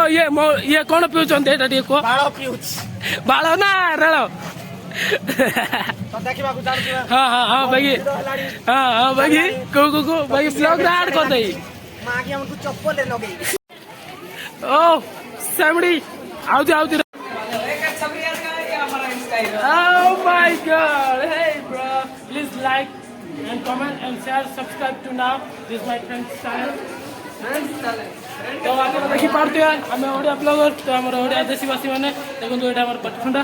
ये कौन पिउछन्ते एटा टिके को बाळ पिउछ बाळ ना रेळ हाँ हाँ हाँ भाई हाँ हाँ भाई को भाई ब्लॉग ऐड कर दे मागी हमको चप्पल लगे ओ सेमड़ी आउती आउती Oh my god, hey bro, please like and comment and share, subscribe to now, this is my friend's channel. तो आप देखी पार्टी है हमें ओडिया ब्लॉगर तो हमारे ओडिया आदिवासी माने देखो तो एटा हमारे पटखंडा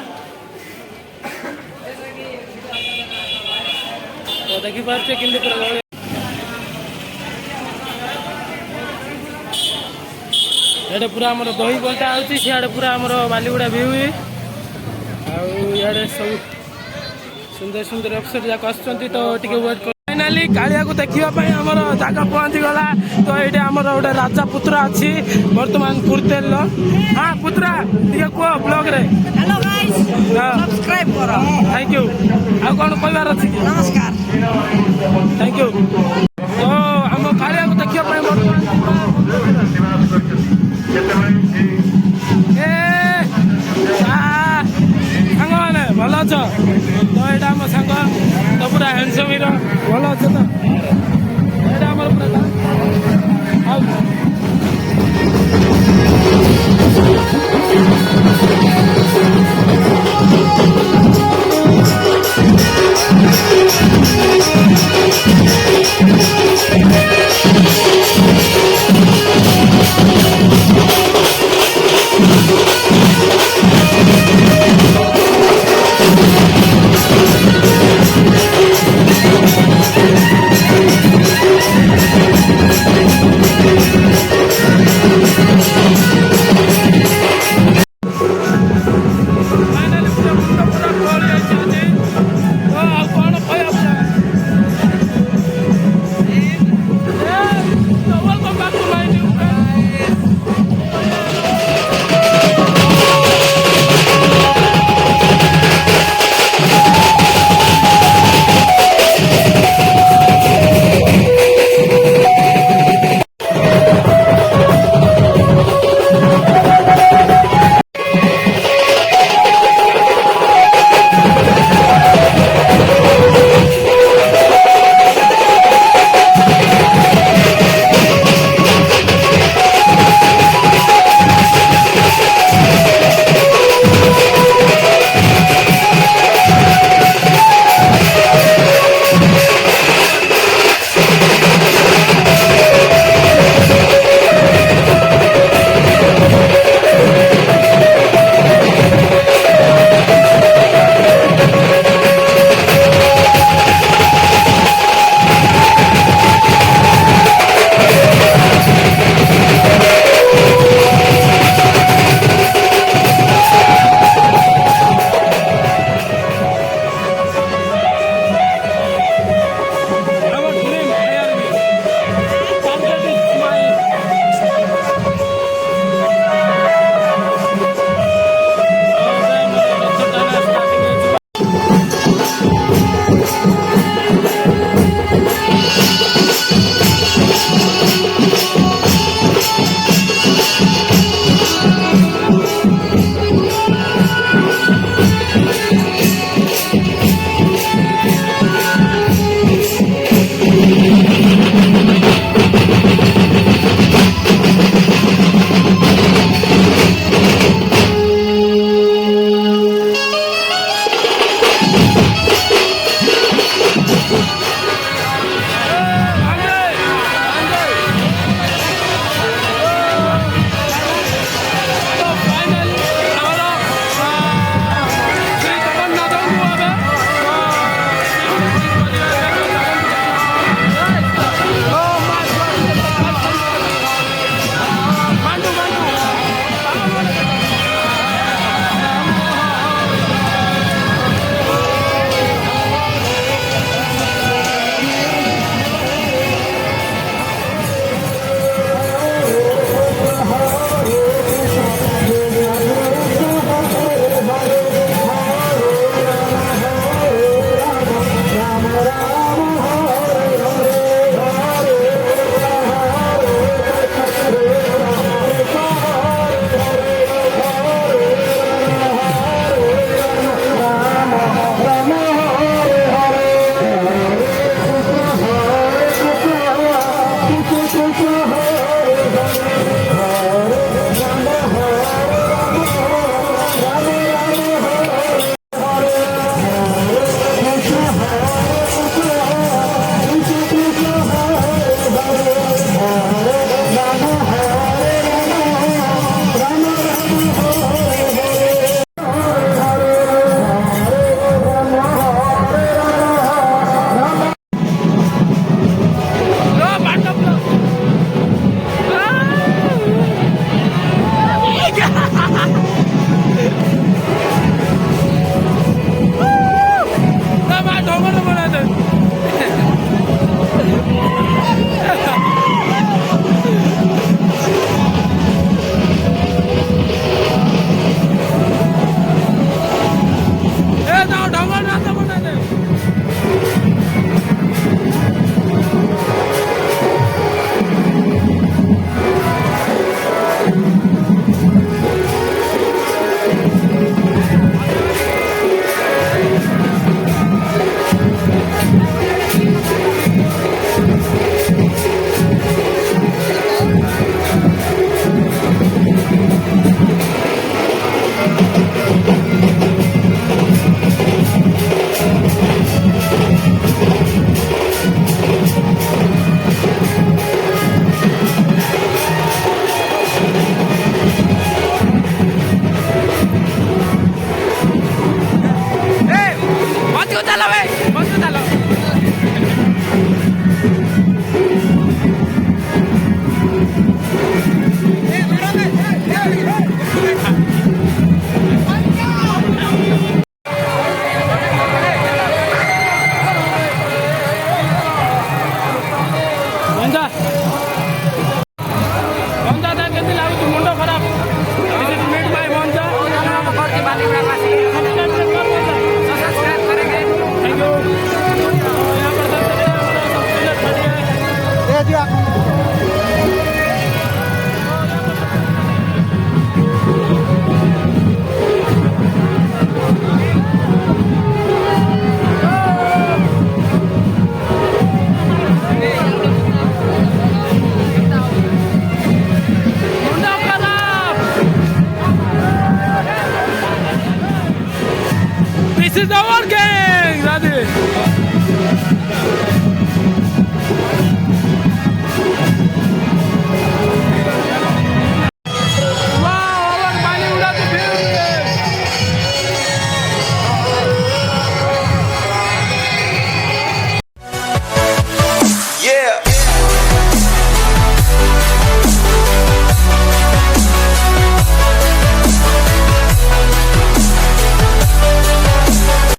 तो देखी पार्टी किल्ली पर गले एटा पूरा हमर दही बोलता आउची सियाडे पूरा हमर बालीगुडा व्यू आउ याडे सब सुंदर सुंदर अफसर जाक आछंती तो टिके वेट कर फाइनली कालिया को देखिबा पई हमर जागा पहुंची गला तो एटे हमर ओडे राजा पुत्र अछि वर्तमान कुर्तेल हां पुत्रा टिके को ब्लॉग रे हेलो गाइस सब्सक्राइब करो थैंक यू आ कोन कहबार अछि नमस्कार थैंक यू तो हम कालिया को देखिबा पई वर्तमान भल अछ तो ये आम सांग तो पूरा हैंडसम हिरो भल अछ तो ये आम पूरा